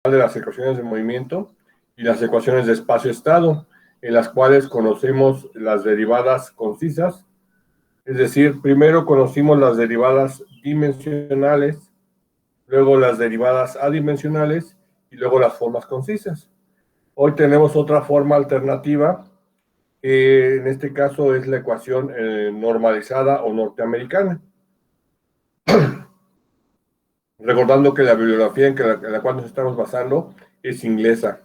de las ecuaciones de movimiento y las ecuaciones de espacio-estado, en las cuales conocemos las derivadas concisas. Es decir, primero conocimos las derivadas dimensionales, luego las derivadas adimensionales y luego las formas concisas. Hoy tenemos otra forma alternativa, que en este caso es la ecuación normalizada o norteamericana. Recordando que la bibliografía en la cual nos estamos basando es inglesa.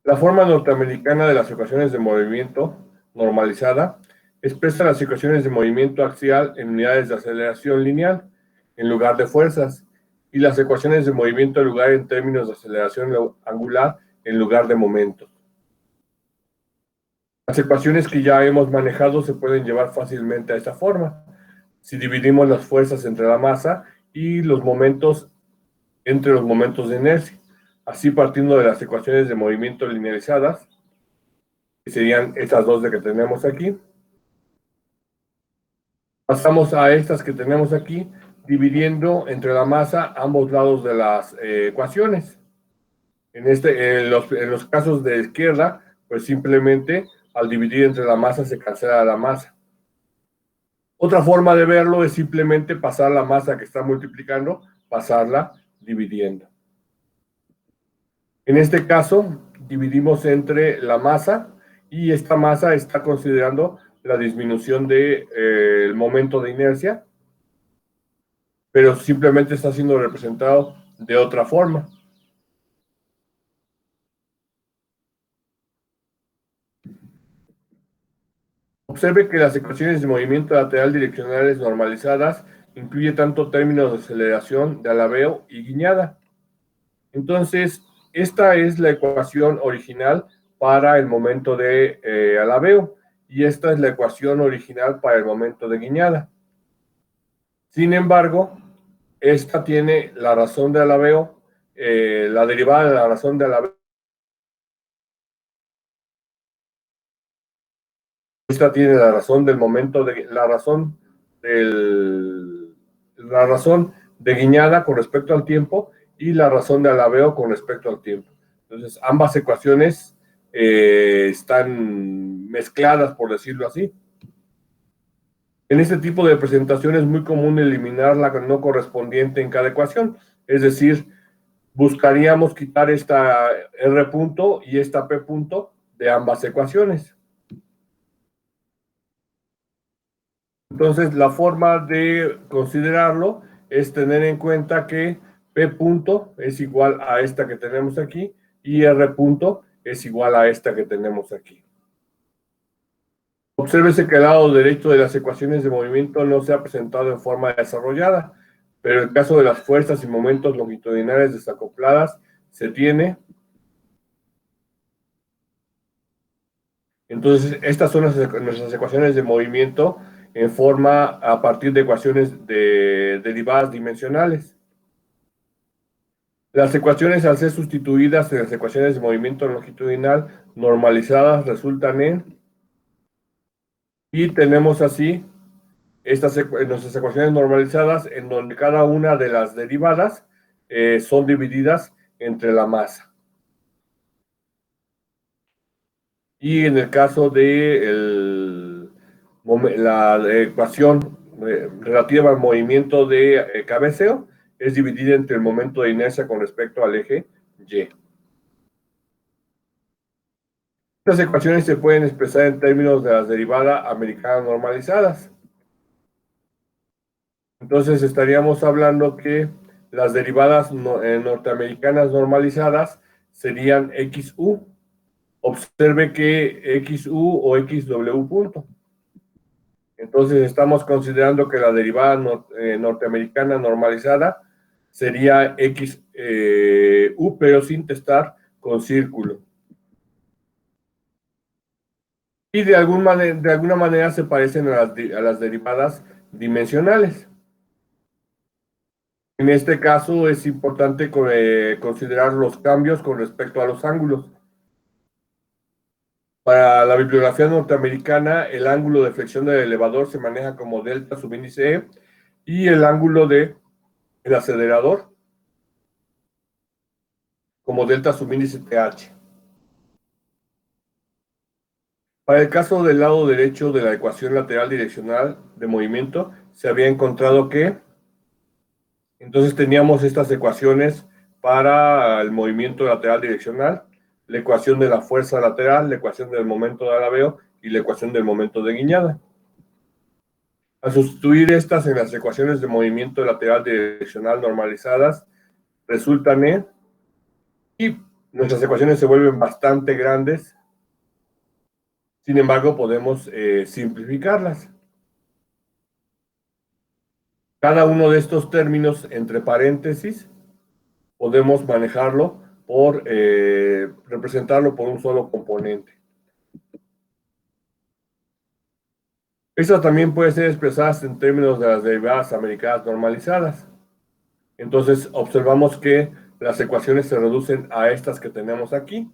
La forma norteamericana de las ecuaciones de movimiento normalizada expresa las ecuaciones de movimiento axial en unidades de aceleración lineal en lugar de fuerzas, y las ecuaciones de movimiento lugar en términos de aceleración angular en lugar de momentos. Las ecuaciones que ya hemos manejado se pueden llevar fácilmente a esta forma, si dividimos las fuerzas entre la masa y los momentos entre los momentos de inercia. Así, partiendo de las ecuaciones de movimiento linealizadas, que serían estas dos de que tenemos aquí, pasamos a estas que tenemos aquí, dividiendo entre la masa ambos lados de las ecuaciones. En los casos de izquierda, pues simplemente al dividir entre la masa se cancela la masa. Otra forma de verlo es simplemente pasar la masa que está multiplicando, pasarla dividiendo. En este caso, dividimos entre la masa, y esta masa está considerando la disminución del momento de inercia, pero simplemente está siendo representado de otra forma. Observe que las ecuaciones de movimiento lateral direccionales normalizadas incluye tanto términos de aceleración, de alabeo y guiñada. Entonces, esta es la ecuación original para el momento de alabeo, y esta es la ecuación original para el momento de guiñada. Sin embargo, esta tiene la razón de alabeo, la derivada de la razón de alabeo. Esta tiene la razón del momento de la razón de guiñada con respecto al tiempo, y la razón de alabeo con respecto al tiempo. Entonces, ambas ecuaciones están mezcladas, por decirlo así. En este tipo de presentación es muy común eliminar la no correspondiente en cada ecuación. Es decir, buscaríamos quitar esta R punto y esta P punto de ambas ecuaciones. Entonces, la forma de considerarlo es tener en cuenta que P punto es igual a esta que tenemos aquí, y R punto es igual a esta que tenemos aquí. Obsérvese que el lado derecho de las ecuaciones de movimiento no se ha presentado en forma desarrollada, pero en el caso de las fuerzas y momentos longitudinales desacopladas se tiene. Entonces, estas son nuestras ecuaciones de movimiento en forma a partir de ecuaciones de derivadas dimensionales. Las ecuaciones, al ser sustituidas en las ecuaciones de movimiento longitudinal normalizadas, resultan en, y tenemos así nuestras ecuaciones normalizadas, en donde cada una de las derivadas son divididas entre la masa. Y en el caso de la ecuación relativa al movimiento de cabeceo, es dividida entre el momento de inercia con respecto al eje Y. Estas ecuaciones se pueden expresar en términos de las derivadas americanas normalizadas. Entonces estaríamos hablando que las derivadas norteamericanas normalizadas serían XU. Observe que XU o XW punto. Entonces estamos considerando que la derivada norteamericana normalizada sería XU, pero sin testar con círculo. Y de alguna manera se parecen a las derivadas dimensionales. En este caso es importante considerar los cambios con respecto a los ángulos. Para la bibliografía norteamericana, el ángulo de flexión del elevador se maneja como delta subíndice E, y el ángulo del acelerador como delta subíndice TH. Para el caso del lado derecho de la ecuación lateral direccional de movimiento, se había encontrado que entonces teníamos estas ecuaciones para el movimiento lateral direccional, la ecuación de la fuerza lateral, la ecuación del momento de alabeo y la ecuación del momento de guiñada. Al sustituir estas en las ecuaciones de movimiento lateral direccional normalizadas, resultan en, y nuestras ecuaciones se vuelven bastante grandes, sin embargo podemos simplificarlas. Cada uno de estos términos entre paréntesis podemos manejarlo por representarlo por un solo componente. Estas también pueden ser expresadas en términos de las derivadas americanas normalizadas. Entonces observamos que las ecuaciones se reducen a estas que tenemos aquí.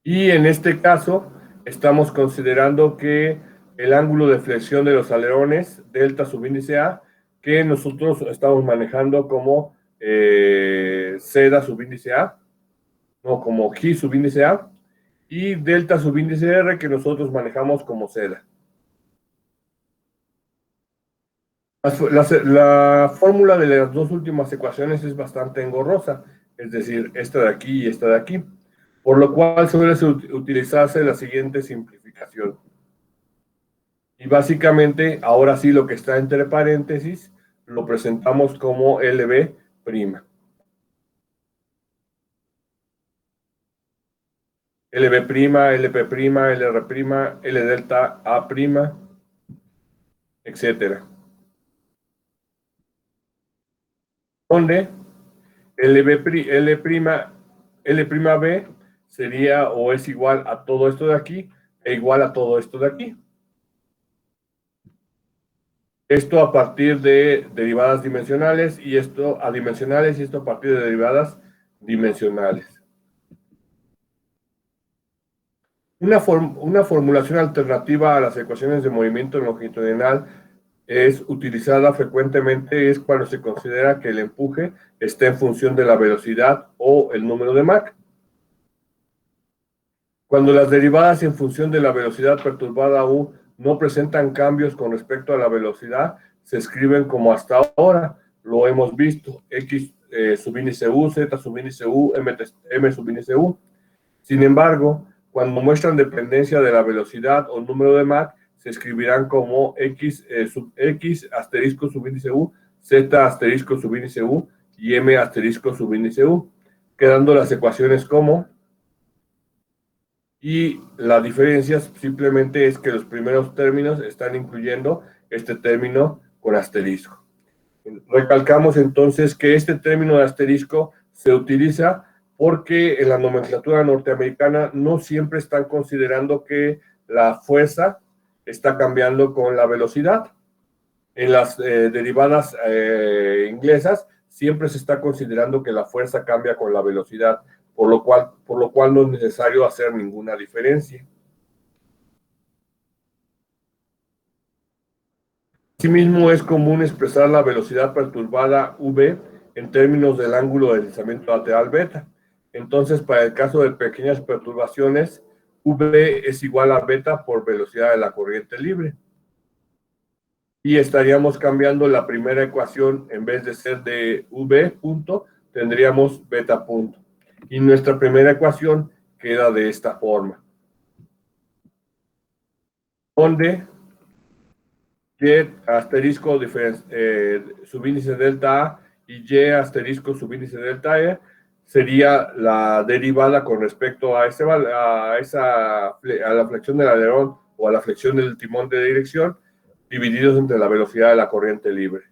Y en este caso estamos considerando que el ángulo de flexión de los alerones, delta subíndice A, que nosotros estamos manejando como zeta subíndice A, no, como G subíndice A, y delta subíndice R, que nosotros manejamos como zeta. La fórmula de las dos últimas ecuaciones es bastante engorrosa, es decir, esta de aquí y esta de aquí, por lo cual suele utilizarse la siguiente simplificación. Y básicamente, ahora sí lo que está entre paréntesis, lo presentamos como LB'. LB', LP', LR', L delta A', etcétera. Donde L'B sería o es igual a todo esto de aquí e igual a todo esto de aquí. Esto a partir de derivadas dimensionales y esto adimensionales y esto a partir de derivadas dimensionales. Una formulación alternativa a las ecuaciones de movimiento longitudinal es utilizada frecuentemente es cuando se considera que el empuje está en función de la velocidad o el número de Mach. Cuando las derivadas en función de la velocidad perturbada U no presentan cambios con respecto a la velocidad, se escriben como hasta ahora lo hemos visto, X subíndice U, Z subíndice U, M subíndice U. Sin embargo, cuando muestran dependencia de la velocidad o número de Mach, se escribirán como X sub X asterisco subíndice U, Z asterisco subíndice U y M asterisco subíndice U, quedando las ecuaciones como, y la diferencia simplemente es que los primeros términos están incluyendo este término con asterisco. Recalcamos entonces que este término de asterisco se utiliza porque en la nomenclatura norteamericana no siempre están considerando que la fuerza está cambiando con la velocidad. En las derivadas inglesas siempre se está considerando que la fuerza cambia con la velocidad, por lo cual no es necesario hacer ninguna diferencia. Asimismo, es común expresar la velocidad perturbada v en términos del ángulo de deslizamiento lateral beta. Entonces, para el caso de pequeñas perturbaciones, v es igual a beta por velocidad de la corriente libre. Y estaríamos cambiando la primera ecuación, en vez de ser de v punto, tendríamos beta punto. Y nuestra primera ecuación queda de esta forma, donde Y asterisco subíndice delta A y Y asterisco subíndice delta E sería la derivada con respecto a la flexión del alerón o a la flexión del timón de dirección divididos entre la velocidad de la corriente libre.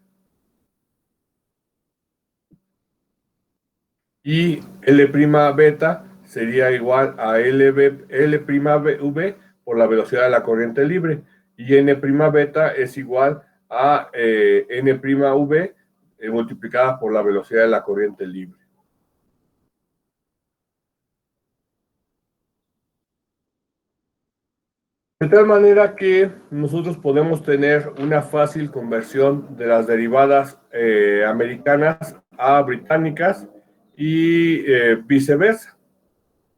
Y L' beta sería igual a L'V por la velocidad de la corriente libre. Y N' beta es igual a N'V multiplicada por la velocidad de la corriente libre. De tal manera que nosotros podemos tener una fácil conversión de las derivadas americanas a británicas y viceversa.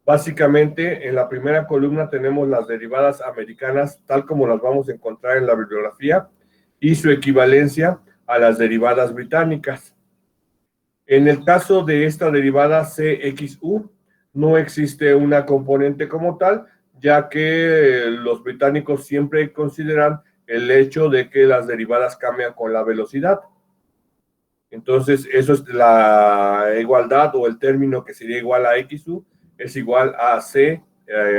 Básicamente, en la primera columna tenemos las derivadas americanas, tal como las vamos a encontrar en la bibliografía, y su equivalencia a las derivadas británicas. En el caso de esta derivada CXU, no existe una componente como tal, ya que los británicos siempre consideran el hecho de que las derivadas cambian con la velocidad. Entonces, eso es la igualdad o el término que sería igual a XU, es igual a C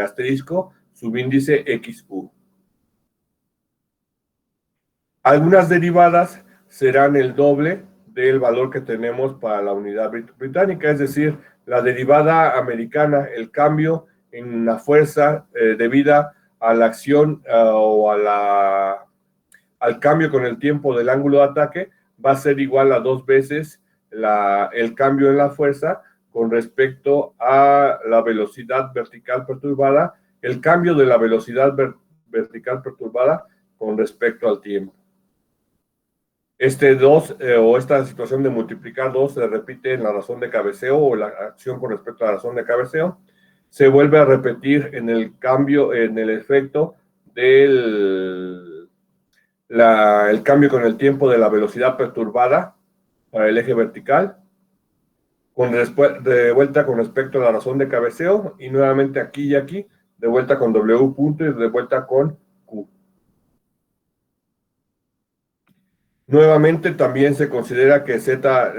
asterisco subíndice XU. Algunas derivadas serán el doble del valor que tenemos para la unidad británica, es decir, la derivada americana, el cambio en la fuerza debida a la acción o al cambio con el tiempo del ángulo de ataque va a ser igual a 2 veces el cambio en la fuerza con respecto a la velocidad vertical perturbada, el cambio de la velocidad vertical perturbada con respecto al tiempo. Este 2 o esta situación de multiplicar 2 se repite en la razón de cabeceo o la acción con respecto a la razón de cabeceo. Se vuelve a repetir en el cambio, en el efecto del el cambio con el tiempo de la velocidad perturbada para el eje vertical, de vuelta con respecto a la razón de cabeceo, y nuevamente aquí y aquí, de vuelta con W punto y de vuelta con Q. Nuevamente también se considera que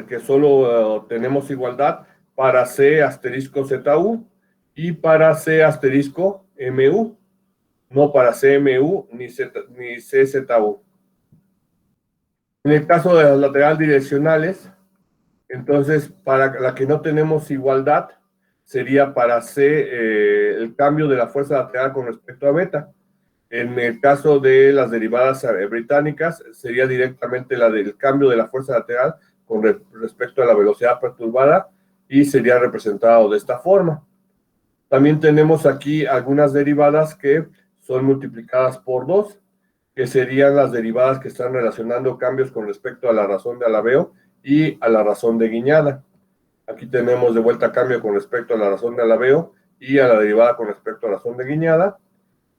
que solo tenemos igualdad para C asterisco ZU y para C asterisco MU, no para CMU ni CZU. En el caso de las lateral direccionales, entonces para la que no tenemos igualdad, sería para C el cambio de la fuerza lateral con respecto a beta. En el caso de las derivadas británicas, sería directamente la del cambio de la fuerza lateral con respecto a la velocidad perturbada y sería representado de esta forma. También tenemos aquí algunas derivadas que son multiplicadas por 2, que serían las derivadas que están relacionando cambios con respecto a la razón de alabeo y a la razón de guiñada. Aquí tenemos de vuelta cambio con respecto a la razón de alabeo y a la derivada con respecto a la razón de guiñada,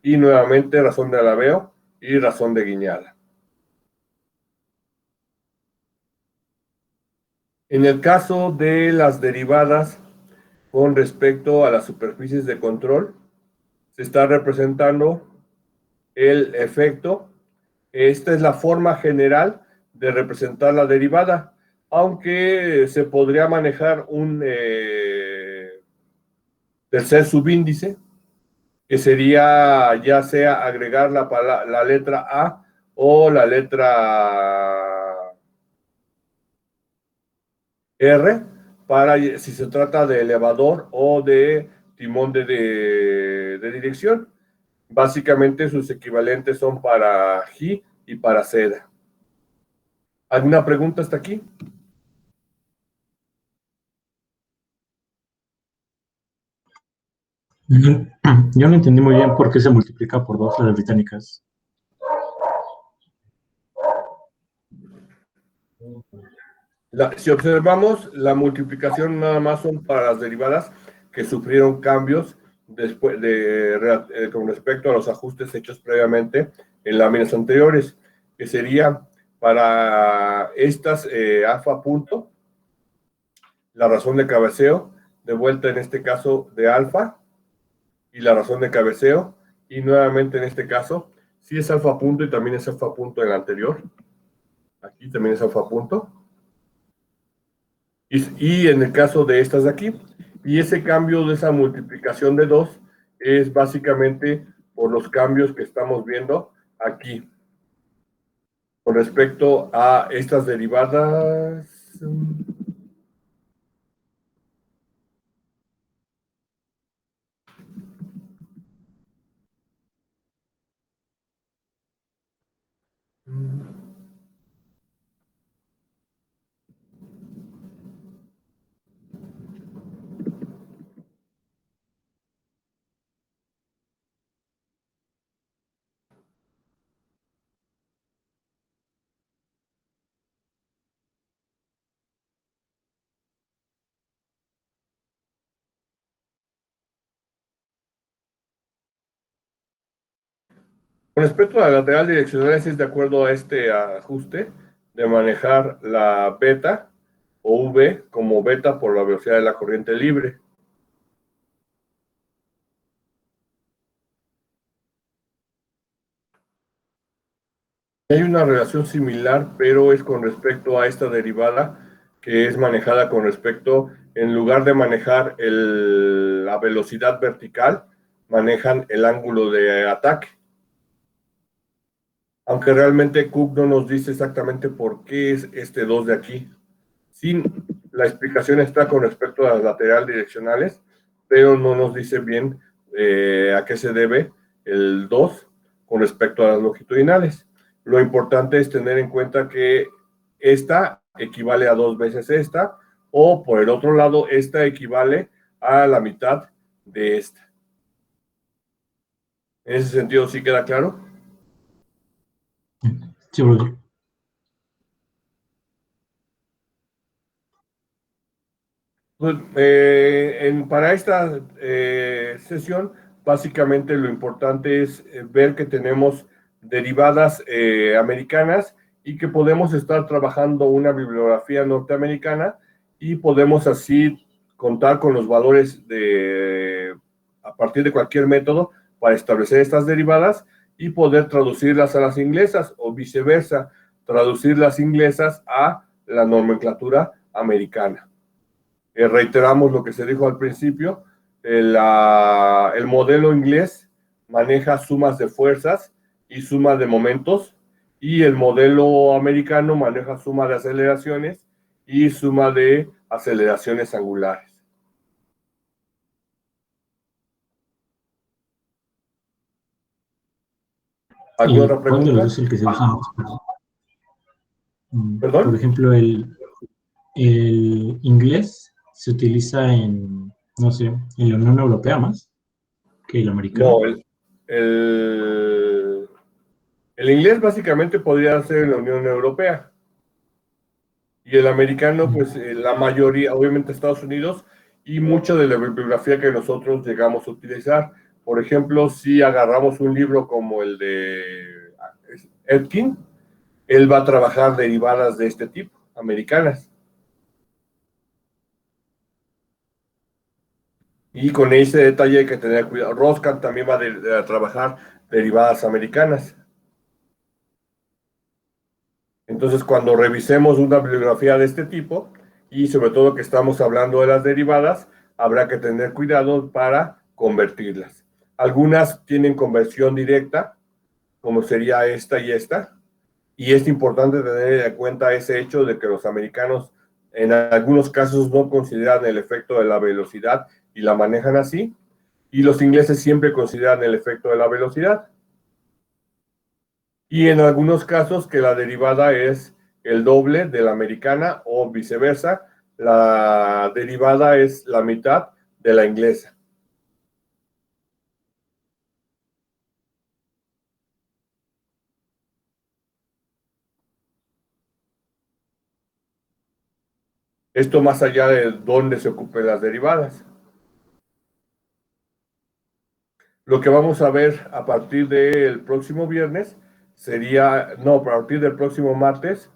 y nuevamente razón de alabeo y razón de guiñada. En el caso de las derivadas con respecto a las superficies de control, se está representando el efecto. Esta es la forma general de representar la derivada, aunque se podría manejar un tercer subíndice, que sería ya sea agregar la letra A o la letra R para si se trata de elevador o de timón de dirección. Básicamente sus equivalentes son para G y para Z. ¿Alguna pregunta hasta aquí? Yo no entendí muy bien por qué se multiplica por 2 las británicas. Si observamos, la multiplicación nada más son para las derivadas que sufrieron cambios después con respecto a los ajustes hechos previamente en láminas anteriores, que sería para estas alfa punto, la razón de cabeceo, de vuelta en este caso de alfa, y la razón de cabeceo, y nuevamente en este caso, sí es alfa punto y también es alfa punto en el anterior, aquí también es alfa punto, y en el caso de estas de aquí, y ese cambio de esa multiplicación de 2 es básicamente por los cambios que estamos viendo aquí con respecto a estas derivadas. Con respecto a la lateral direccionales, es de acuerdo a este ajuste de manejar la beta o V como beta por la velocidad de la corriente libre. Hay una relación similar, pero es con respecto a esta derivada que es manejada con respecto, en lugar de manejar la velocidad vertical, manejan el ángulo de ataque. Aunque realmente Cook no nos dice exactamente por qué es este 2 de aquí. Sí, la explicación está con respecto a las lateral direccionales, pero no nos dice bien a qué se debe el 2 con respecto a las longitudinales. Lo importante es tener en cuenta que esta equivale a 2 veces esta, o por el otro lado, esta equivale a la mitad de esta. En ese sentido, ¿sí queda claro? Sí, brother. Pues, para esta sesión, básicamente lo importante es ver que tenemos derivadas americanas y que podemos estar trabajando una bibliografía norteamericana y podemos así contar con los valores a partir de cualquier método para establecer estas derivadas y poder traducirlas a las inglesas o viceversa, traducir las inglesas a la nomenclatura americana. Reiteramos lo que se dijo al principio, el modelo inglés maneja sumas de fuerzas y sumas de momentos, y el modelo americano maneja suma de aceleraciones y suma de aceleraciones angulares. ¿Alguna ¿Y otra cuál de los pregunta? dos es el que se usa más? Por ¿Perdón? ejemplo, el inglés se utiliza en, no sé, en la Unión Europea más que el americano. No, el, el inglés básicamente podría ser en la Unión Europea. Y el americano, pues la mayoría, obviamente Estados Unidos, y mucha de la bibliografía que nosotros llegamos a utilizar. Por ejemplo, si agarramos un libro como el de Etkin, él va a trabajar derivadas de este tipo, americanas. Y con ese detalle hay que tener cuidado. Roscan también va a trabajar derivadas americanas. Entonces, cuando revisemos una bibliografía de este tipo, y sobre todo que estamos hablando de las derivadas, habrá que tener cuidado para convertirlas. Algunas tienen conversión directa, como sería esta y es importante tener en cuenta ese hecho de que los americanos en algunos casos no consideran el efecto de la velocidad y la manejan así, y los ingleses siempre consideran el efecto de la velocidad. Y en algunos casos que la derivada es el doble de la americana o viceversa, la derivada es la mitad de la inglesa. Esto más allá de dónde se ocupen las derivadas. Lo que vamos a ver a partir del próximo viernes sería, no, a partir del próximo martes,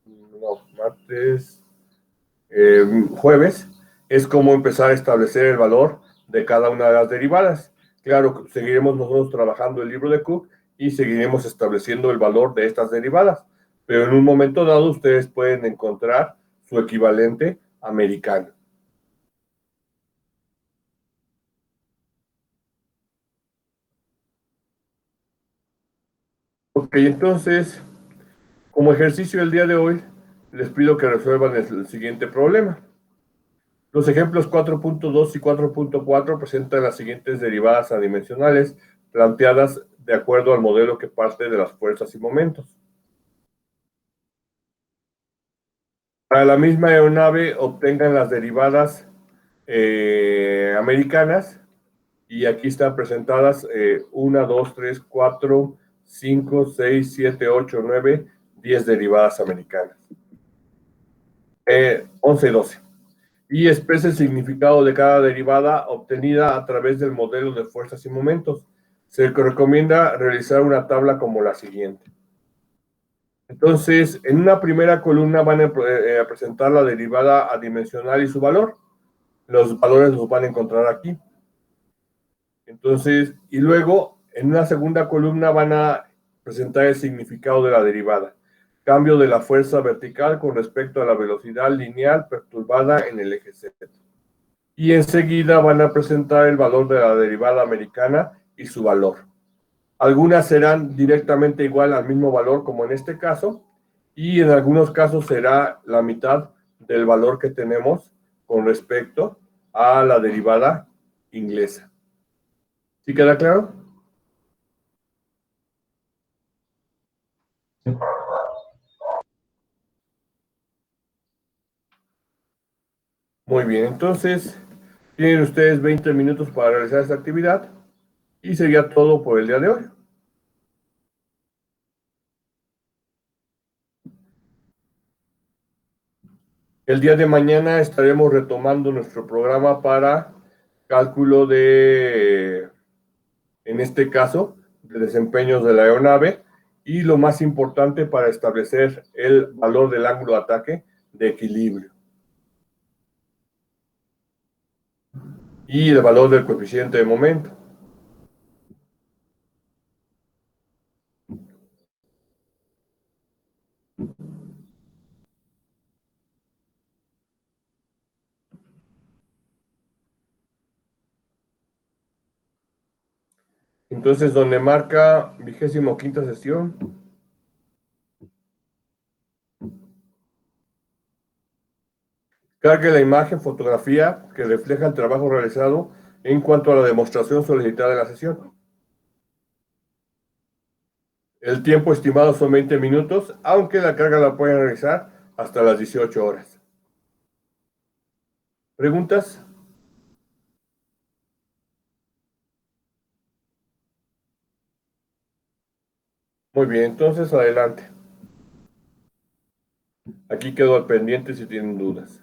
no, jueves, es cómo empezar a establecer el valor de cada una de las derivadas. Claro, seguiremos nosotros trabajando el libro de Cook y seguiremos estableciendo el valor de estas derivadas, pero en un momento dado ustedes pueden encontrar su equivalente americano. Ok, entonces, como ejercicio del día de hoy, les pido que resuelvan el siguiente problema. Los ejemplos 4.2 y 4.4 presentan las siguientes derivadas adimensionales planteadas de acuerdo al modelo que parte de las fuerzas y momentos. Para la misma aeronave obtengan las derivadas americanas, y aquí están presentadas 1, 2, 3, 4, 5, 6, 7, 8, 9, 10 derivadas americanas. 11 y 12. Y expresa el significado de cada derivada obtenida a través del modelo de fuerzas y momentos. se recomienda realizar una tabla como la siguiente. Entonces, en una primera columna van a presentar la derivada adimensional y su valor. Los valores los van a encontrar aquí. Entonces, y luego, en una segunda columna van a presentar el significado de la derivada. Cambio de la fuerza vertical con respecto a la velocidad lineal perturbada en el eje Z. Y enseguida van a presentar el valor de la derivada americana y su valor. Algunas serán directamente igual al mismo valor, como en este caso, y en algunos casos será la mitad del valor que tenemos con respecto a la derivada inglesa. ¿Sí queda claro? Sí. Muy bien, entonces tienen ustedes 20 minutos para realizar esta actividad y sería todo por el día de hoy. El día de mañana estaremos retomando nuestro programa para cálculo de, en este caso, de desempeños de la aeronave y lo más importante para establecer el valor del ángulo de ataque de equilibrio y el valor del coeficiente de momento. Entonces, donde marca 25ª sesión, cargue la imagen, fotografía que refleja el trabajo realizado en cuanto a la demostración solicitada en la sesión. El tiempo estimado son 20 minutos, aunque la carga la pueden realizar hasta las 18 horas. ¿Preguntas? Muy bien, entonces adelante. Aquí quedo al pendiente si tienen dudas.